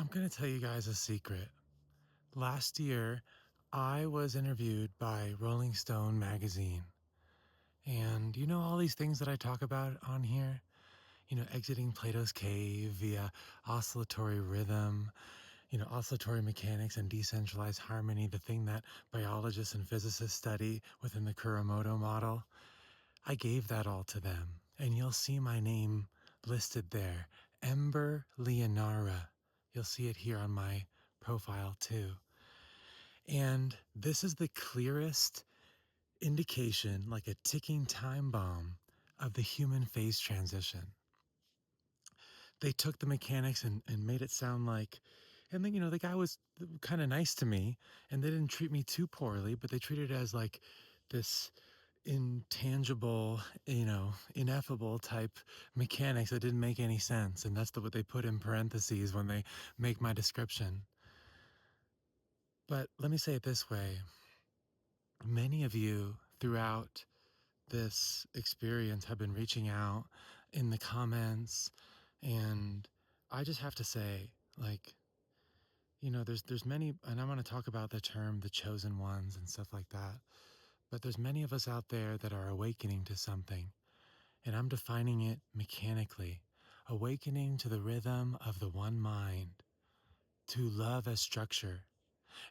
going to tell you guys a secret. Last year, I was interviewed by Rolling Stone magazine. And you know all these things that I talk about on here? Exiting Plato's cave via oscillatory rhythm, oscillatory mechanics and decentralized harmony, the thing that biologists and physicists study within the Kuramoto model. I gave that all to them. And you'll see my name listed there, Ember Leonara. You'll see it here on my profile too. And this is the clearest indication, like a ticking time bomb, of the human phase transition. They took the mechanics and made it sound like, and then, the guy was kind of nice to me, and they didn't treat me too poorly, but they treated it as like this intangible, ineffable type mechanics that didn't make any sense. And that's what they put in parentheses when they make my description. But let me say it this way. Many of you throughout this experience have been reaching out in the comments, and I just have to say, there's many, and I want to talk about the term the chosen ones and stuff like that, but there's many of us out there that are awakening to something, and I'm defining it mechanically. Awakening to the rhythm of the one mind, to love as structure.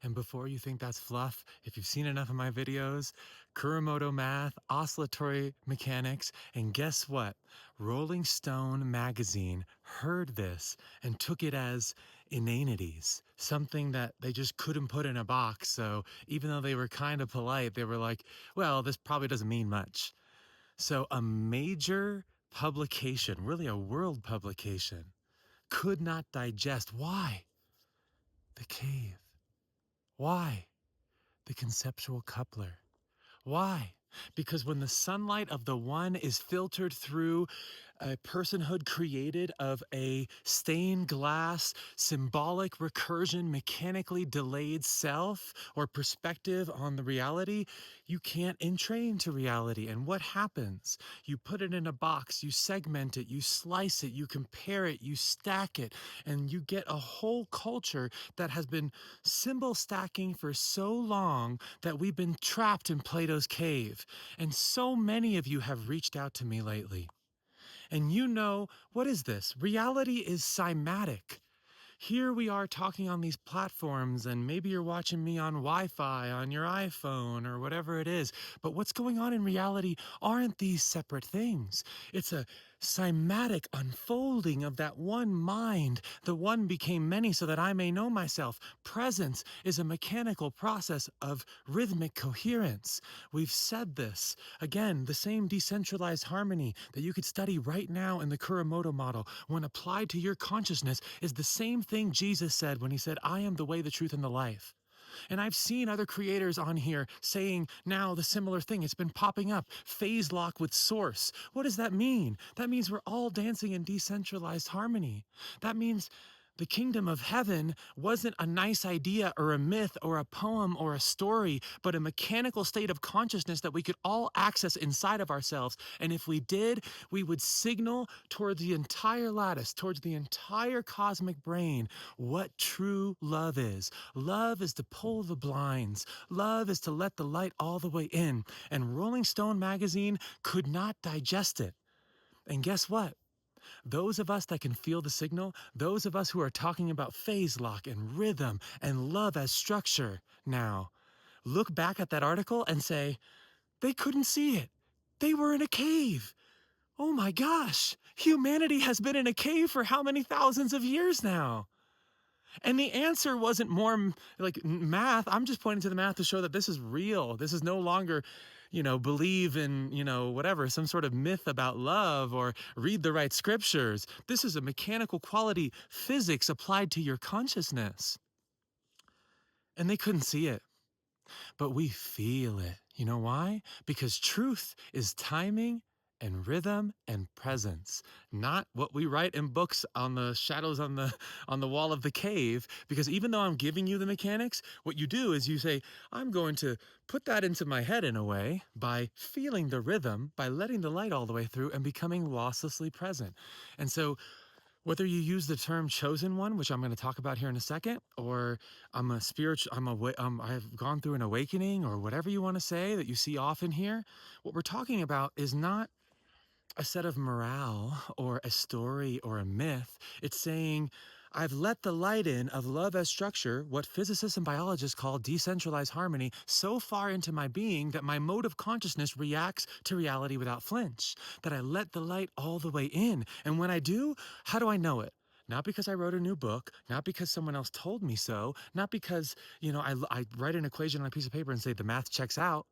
And before you think that's fluff, if you've seen enough of my videos, Kuramoto math, oscillatory mechanics, and guess what? Rolling Stone magazine heard this and took it as inanities, something that they just couldn't put in a box. So even though they were kind of polite, they were like, well, this probably doesn't mean much. So a major publication, really a world publication, could not digest. Why? The cave. Why? The conceptual coupler. Why? Because when the sunlight of the one is filtered through a personhood created of a stained glass, symbolic recursion, mechanically delayed self or perspective on the reality, you can't entrain to reality. And what happens? You put it in a box, you segment it, you slice it, you compare it, you stack it, and you get a whole culture that has been symbol stacking for so long that we've been trapped in Plato's cave. And so many of you have reached out to me lately. And what is this? Reality is cymatic. Here we are talking on these platforms, and maybe you're watching me on Wi-Fi, on your iPhone, or whatever it is. But what's going on in reality aren't these separate things. It's a cymatic unfolding of that one mind. The one became many so that I may know myself. Presence is a mechanical process of rhythmic coherence. We've said this. Again, the same decentralized harmony that you could study right now in the Kuramoto model, when applied to your consciousness, is the same thing Jesus said when he said, I am the way, the truth, and the life. And I've seen other creators on here saying now the similar thing. It's been popping up. Phase lock with source. What does that mean? That means we're all dancing in decentralized harmony. That means the kingdom of heaven wasn't a nice idea or a myth or a poem or a story, but a mechanical state of consciousness that we could all access inside of ourselves. And if we did, we would signal towards the entire lattice, towards the entire cosmic brain, what true love is. Love is to pull the blinds. Love is to let the light all the way in. And Rolling Stone magazine could not digest it. And guess what? Those of us that can feel the signal, those of us who are talking about phase lock and rhythm and love as structure now, look back at that article and say, they couldn't see it. They were in a cave. Oh my gosh, humanity has been in a cave for how many thousands of years now? And the answer wasn't more like math. I'm just pointing to the math to show that this is real. This is no longer, believe in, whatever, some sort of myth about love or read the right scriptures. This is a mechanical quality physics applied to your consciousness. And they couldn't see it, but we feel it. You know why? Because truth is timing and rhythm and presence, not what we write in books on the shadows on the wall of the cave. Because even though I'm giving you the mechanics, what you do is you say, I'm going to put that into my head in a way by feeling the rhythm, by letting the light all the way through and becoming losslessly present. And so Whether you use the term chosen one, which I'm going to talk about here in a second, or I've gone through an awakening, or whatever you want to say that you see often here, what we're talking about is not a set of morale or a story or a myth. It's saying, I've let the light in of love as structure, what physicists and biologists call decentralized harmony, so far into my being that my mode of consciousness reacts to reality without flinch, that I let the light all the way in. And when I do, how do I know it? Not because I wrote a new book, not because someone else told me so, not because, I write an equation on a piece of paper and say the math checks out,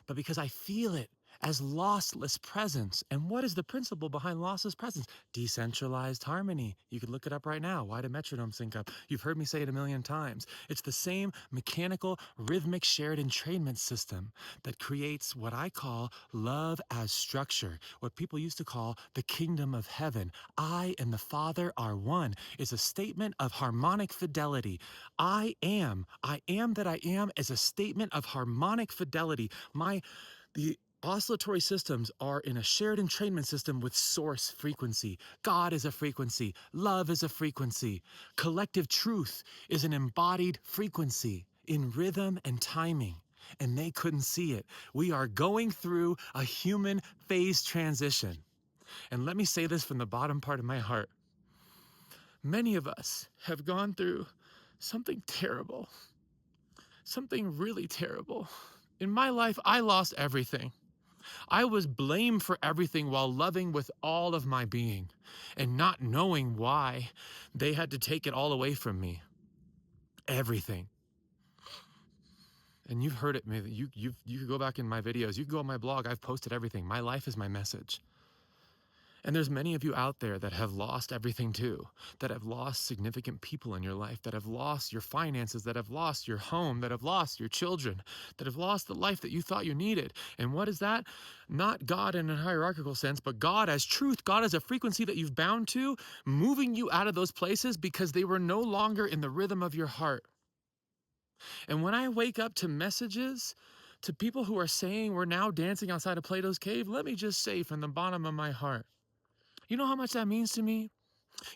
but because I feel it as lossless presence. And what is the principle behind lossless presence? Decentralized harmony. You could look it up right now. Why do metronomes sync up? You've heard me say it a million times. It's the same mechanical, rhythmic shared entrainment system that creates what I call love as structure, what people used to call the kingdom of heaven. I and the Father are one is a statement of harmonic fidelity. I am that I am is a statement of harmonic fidelity. The oscillatory systems are in a shared entrainment system with source frequency. God is a frequency. Love is a frequency. Collective truth is an embodied frequency in rhythm and timing. And they couldn't see it. We are going through a human phase transition. And let me say this from the bottom part of my heart. Many of us have gone through something terrible, something really terrible. In my life, I lost everything. I was blamed for everything while loving with all of my being and not knowing why they had to take it all away from me. Everything. And you've heard it. You could go back in my videos. You can go on my blog. I've posted everything. My life is my message. And there's many of you out there that have lost everything too, that have lost significant people in your life, that have lost your finances, that have lost your home, that have lost your children, that have lost the life that you thought you needed. And what is that? Not God in a hierarchical sense, but God as truth, God as a frequency that you've bound to, moving you out of those places because they were no longer in the rhythm of your heart. And when I wake up to messages, to people who are saying we're now dancing outside of Plato's cave, let me just say from the bottom of my heart, you know how much that means to me?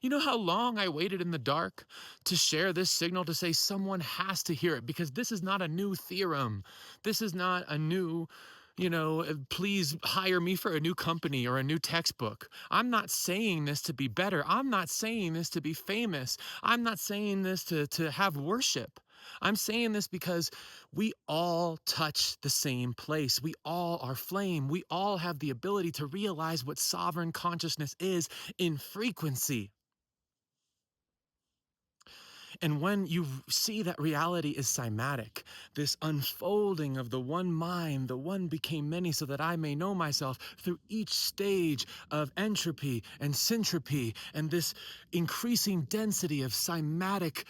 You know how long I waited in the dark to share this signal to say someone has to hear it, because this is not a new theorem. This is not a new, please hire me for a new company or a new textbook. I'm not saying this to be better. I'm not saying this to be famous. I'm not saying this to have worship. I'm saying this because we all touch the same place. We all are flame. We all have the ability to realize what sovereign consciousness is in frequency. And when you see that reality is cymatic, this unfolding of the one mind, the one became many so that I may know myself through each stage of entropy and syntropy, and this increasing density of cymatic,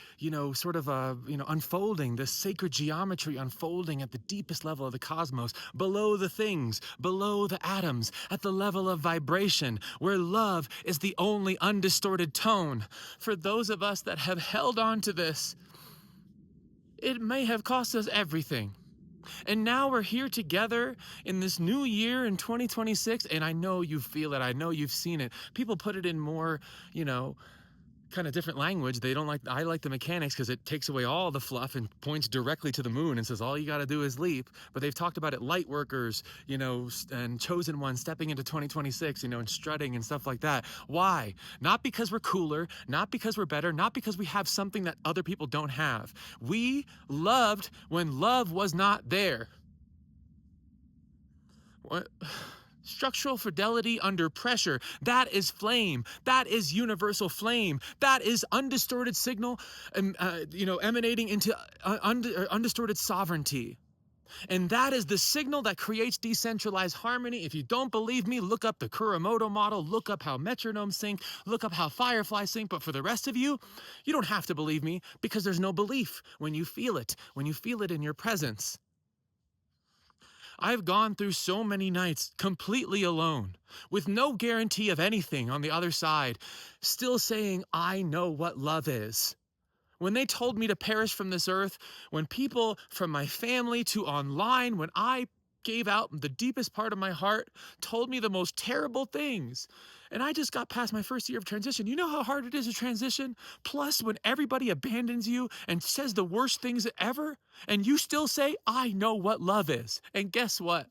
unfolding, this sacred geometry unfolding at the deepest level of the cosmos, below the things, below the atoms, at the level of vibration, where love is the only undistorted tone. For those of us that have held on to this, it may have cost us everything. And now we're here together in this new year in 2026, and I know you feel it. I know you've seen it. People put it in more, kind of different language. I like the mechanics because it takes away all the fluff and points directly to the moon and says all you got to do is leap. But they've talked about it, light workers, and chosen ones stepping into 2026, and strutting and stuff like that. Why? Not because we're cooler, not because we're better, not because we have something that other people don't have. We loved when love was not there. What? Structural fidelity under pressure. That is flame. That is universal flame. That is undistorted signal, emanating into undistorted sovereignty. And that is the signal that creates decentralized harmony. If you don't believe me, look up the Kuramoto model, look up how metronomes sync, look up how fireflies sync. But for the rest of you, you don't have to believe me, because there's no belief when you feel it in your presence. I've gone through so many nights completely alone, with no guarantee of anything on the other side, still saying, I know what love is. When they told me to perish from this earth, when people from my family to online, when I gave out the deepest part of my heart, told me the most terrible things. And I just got past my first year of transition. You know how hard it is to transition? Plus, when everybody abandons you and says the worst things ever, and you still say, I know what love is. And guess what?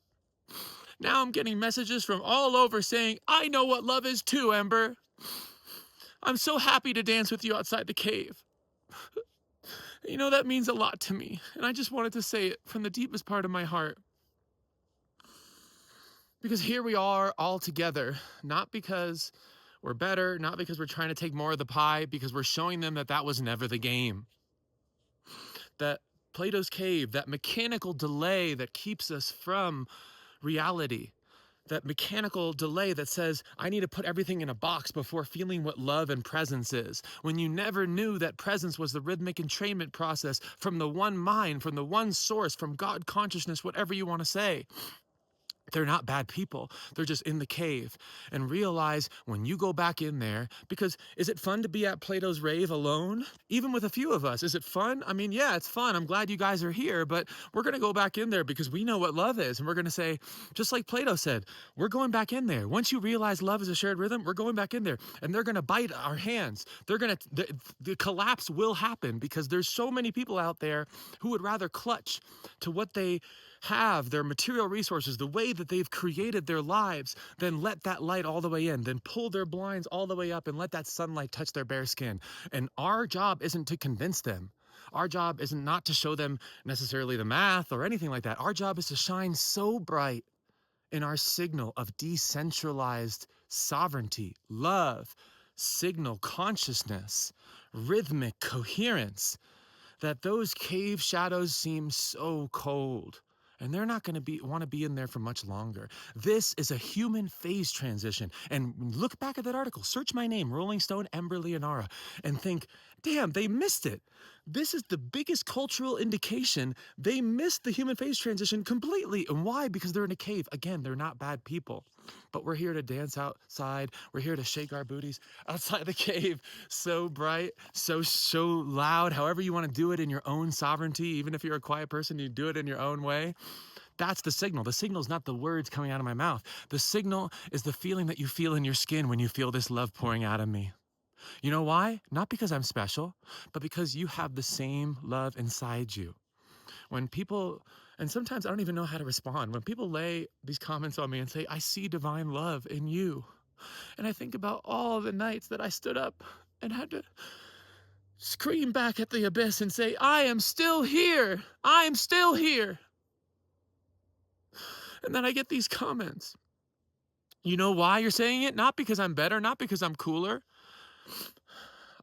Now I'm getting messages from all over saying, I know what love is too, Ember. I'm so happy to dance with you outside the cave. You know, that means a lot to me. And I just wanted to say it from the deepest part of my heart. Because here we are all together, not because we're better, not because we're trying to take more of the pie, because we're showing them that that was never the game. That Plato's cave, that mechanical delay that keeps us from reality, that mechanical delay that says, I need to put everything in a box before feeling what love and presence is. When you never knew that presence was the rhythmic entrainment process from the one mind, from the one source, from God consciousness, whatever you want to say. They're not bad people. They're just in the cave. And realize when you go back in there, because is it fun to be at Plato's rave alone? Even with a few of us, is it fun? I mean, yeah, it's fun. I'm glad you guys are here, but we're going to go back in there because we know what love is. And we're going to say, just like Plato said, we're going back in there. Once you realize love is a shared rhythm, we're going back in there. And they're going to bite our hands. They're going to, the collapse will happen because there's so many people out there who would rather clutch to what they have, their material resources, the way that they've created their lives, then let that light all the way in, then pull their blinds all the way up and let that sunlight touch their bare skin. And our job isn't to convince them. Our job isn't not to show them necessarily the math or anything like that. Our job is to shine so bright in our signal of decentralized sovereignty, love, signal consciousness, rhythmic coherence, that those cave shadows seem so cold. And they're not going to want to be in there for much longer. This is a human phase transition. And look back at that article. Search my name, Rolling Stone, Ember Leonara, and think, damn, they missed it. This is the biggest cultural indication they missed the human phase transition completely. And why? Because they're in a cave. Again, they're not bad people. But we're here to dance outside. We're here to shake our booties outside the cave. So bright, so loud, however you want to do it in your own sovereignty. Even if you're a quiet person, you do it in your own way. That's the signal. The signal is not the words coming out of my mouth. The signal is the feeling that you feel in your skin when you feel this love pouring out of me. You know why? Not because I'm special, but because you have the same love inside you. When people, and sometimes I don't even know how to respond, when people lay these comments on me and say, I see divine love in you. And I think about all the nights that I stood up and had to scream back at the abyss and say, I am still here. I am still here. And then I get these comments. You know why you're saying it? Not because I'm better, not because I'm cooler.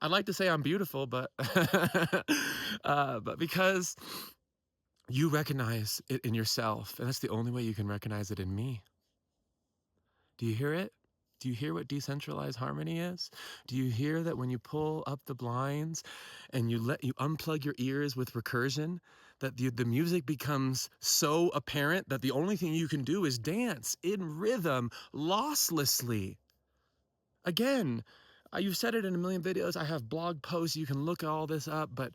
I'd like to say I'm beautiful, but but because you recognize it in yourself, and that's the only way you can recognize it in me. Do you hear it? Do you hear what decentralized harmony is? Do you hear that when you pull up the blinds and you unplug your ears with recursion, that the music becomes so apparent that the only thing you can do is dance in rhythm, losslessly. Again, you've said it in a million videos. I have blog posts. You can look all this up. But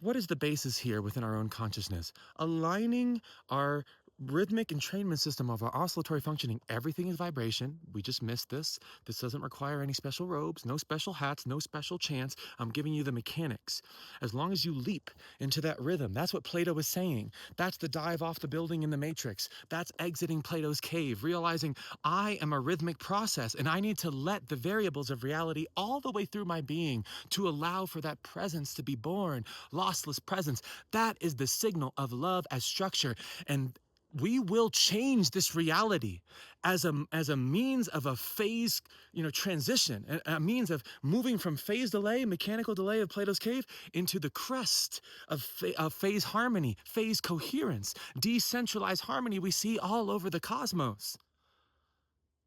what is the basis here within our own consciousness? Aligning our rhythmic entrainment system of our oscillatory functioning. Everything is vibration. We just missed this. This doesn't require any special robes, no special hats, no special chants. I'm giving you the mechanics. As long as you leap into that rhythm, that's what Plato was saying. That's the dive off the building in the Matrix. That's exiting Plato's cave, realizing I am a rhythmic process and I need to let the variables of reality all the way through my being to allow for that presence to be born, lossless presence. That is the signal of love as structure. And we will change this reality as a means of a phase, transition, a means of moving from phase delay, mechanical delay of Plato's cave, into the crest of phase harmony, phase coherence, decentralized harmony we see all over the cosmos.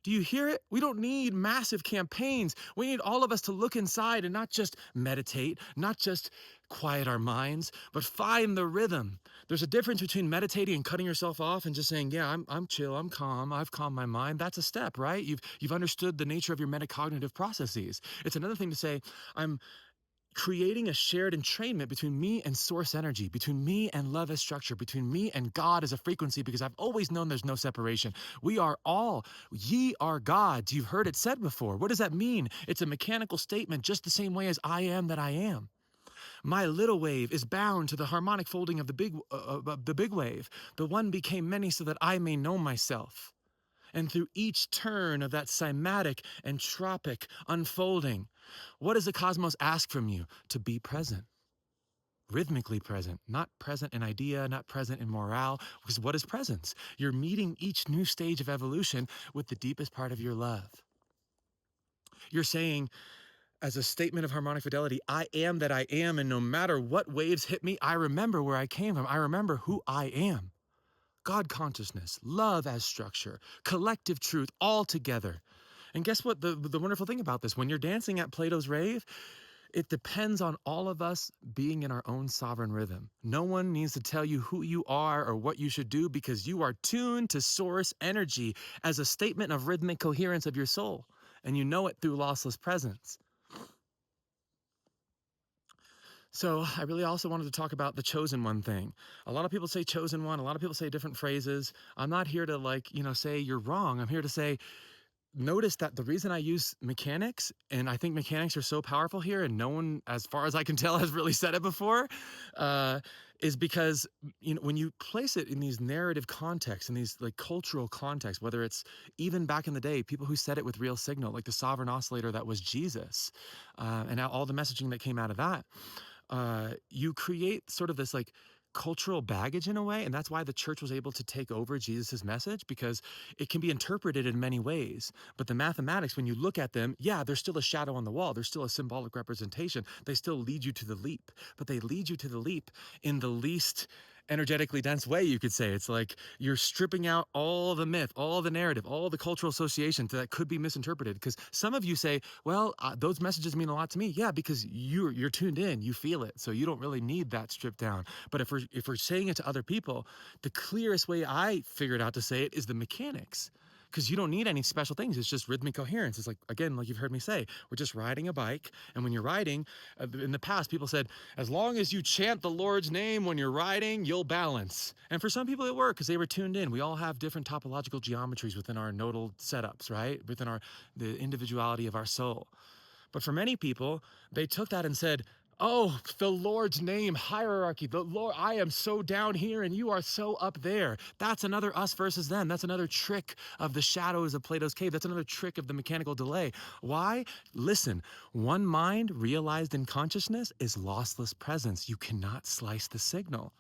Do you hear it? We don't need massive campaigns. We need all of us to look inside and not just meditate, not just quiet our minds, but find the rhythm. There's a difference between meditating and cutting yourself off and just saying, yeah, I'm chill, I'm calm, I've calmed my mind. That's a step, right? You've understood the nature of your metacognitive processes. It's another thing to say, I'm creating a shared entrainment between me and source energy, between me and love as structure, between me and God as a frequency, because I've always known there's no separation. We are all, ye are gods. You've heard it said before. What does that mean? It's a mechanical statement, just the same way as I am that I am. My little wave is bound to the harmonic folding of the big wave. The one became many so that I may know myself. And through each turn of that cymatic and tropic unfolding, what does the cosmos ask from you? To be present, rhythmically present, not present in idea, not present in morale, because what is presence? You're meeting each new stage of evolution with the deepest part of your love. You're saying, as a statement of harmonic fidelity, I am that I am, and no matter what waves hit me, I remember where I came from. I remember who I am. God consciousness, love as structure, collective truth, all together. And guess what? The wonderful thing about this, when you're dancing at Plato's rave, it depends on all of us being in our own sovereign rhythm. No one needs to tell you who you are or what you should do, because you are tuned to source energy as a statement of rhythmic coherence of your soul. And you know it through lossless presence. So I really also wanted to talk about the chosen one thing. A lot of people say chosen one. A lot of people say different phrases. I'm not here to say you're wrong. I'm here to say, notice that the reason I use mechanics, and I think mechanics are so powerful here, and no one, as far as I can tell, has really said it before, is because when you place it in these narrative contexts, in these cultural contexts, whether it's even back in the day, people who said it with real signal, like the sovereign oscillator that was Jesus, and all the messaging that came out of that. You create sort of this cultural baggage in a way, and that's why the church was able to take over Jesus's message, because it can be interpreted in many ways. But the mathematics, when you look at them, yeah, there's still a shadow on the wall. There's still a symbolic representation. They still lead you to the leap, but they lead you to the leap in the least energetically dense way, you could say. It's like you're stripping out all the myth, all the narrative, all the cultural associations that could be misinterpreted. Because some of you say, well, those messages mean a lot to me. Yeah, because you're tuned in, you feel it, so you don't really need that stripped down. But if we're saying it to other people, the clearest way I figured out to say it is the mechanics. Because you don't need any special things. It's just rhythmic coherence. It's again, like you've heard me say, we're just riding a bike. And when you're riding, in the past, people said, as long as you chant the Lord's name when you're riding, you'll balance. And for some people it worked because they were tuned in. We all have different topological geometries within our nodal setups, right? Within the individuality of our soul. But for many people, they took that and said, oh, the Lord's name hierarchy. The Lord, I am so down here and you are so up there. That's another us versus them. That's another trick of the shadows of Plato's cave. That's another trick of the mechanical delay. Why? Listen, one mind realized in consciousness is lossless presence. You cannot slice the signal.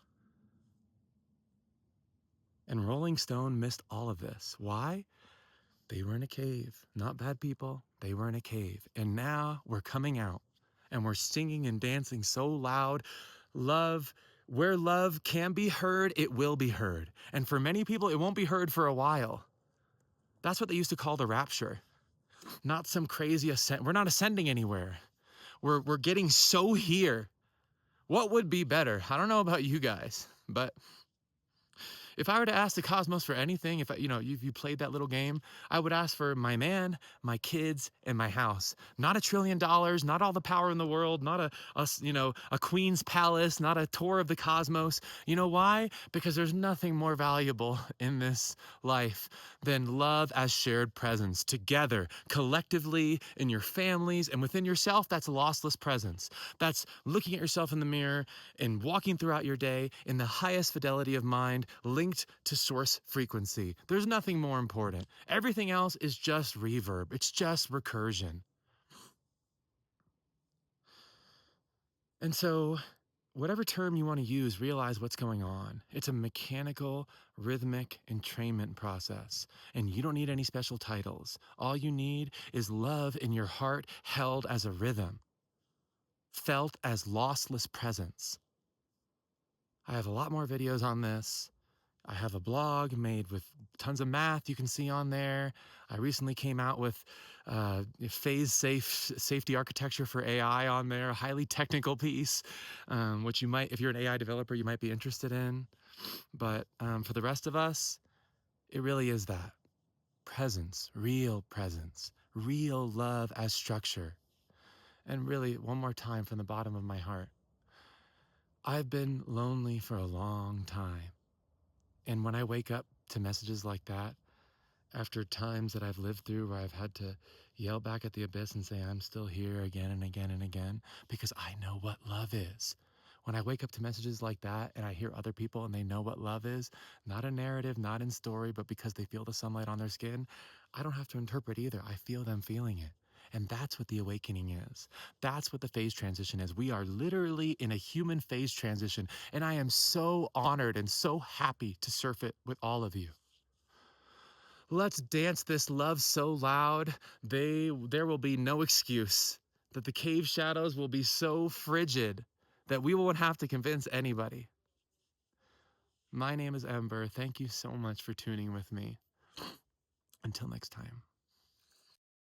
And Rolling Stone missed all of this. Why? They were in a cave. Not bad people. They were in a cave. And now we're coming out. And we're singing and dancing so loud. Love, where love can be heard, it will be heard. And for many people, it won't be heard for a while. That's what they used to call the rapture. Not some crazy ascent. We're not ascending anywhere. We're getting so here. What would be better? I don't know about you guys, but if I were to ask the cosmos for anything, if you played that little game, I would ask for my man, my kids, and my house. Not $1 trillion, not all the power in the world, not a queen's palace, not a tour of the cosmos. You know why? Because there's nothing more valuable in this life than love as shared presence, together, collectively, in your families, and within yourself. That's lossless presence. That's looking at yourself in the mirror and walking throughout your day in the highest fidelity of mind, linked to source frequency. There's nothing more important. Everything else is just reverb. It's just recursion. And so, whatever term you want to use, realize what's going on. It's a mechanical, rhythmic entrainment process. And you don't need any special titles. All you need is love in your heart, held as a rhythm, felt as lossless presence. I have a lot more videos on this. I have a blog made with tons of math you can see on there. I recently came out with phase safety architecture for AI on there, a highly technical piece, which you might, if you're an AI developer, you might be interested in. But for the rest of us, it really is that presence, real love as structure. And really, one more time from the bottom of my heart, I've been lonely for a long time. And when I wake up to messages like that, after times that I've lived through where I've had to yell back at the abyss and say, I'm still here again and again and again, because I know what love is. When I wake up to messages like that and I hear other people and they know what love is, not a narrative, not in story, but because they feel the sunlight on their skin, I don't have to interpret either. I feel them feeling it. And that's what the awakening is. That's what the phase transition is. We are literally in a human phase transition. And I am so honored and so happy to surf it with all of you. Let's dance this love so loud, there will be no excuse. That the cave shadows will be so frigid that we won't have to convince anybody. My name is Ember. Thank you so much for tuning with me. Until next time.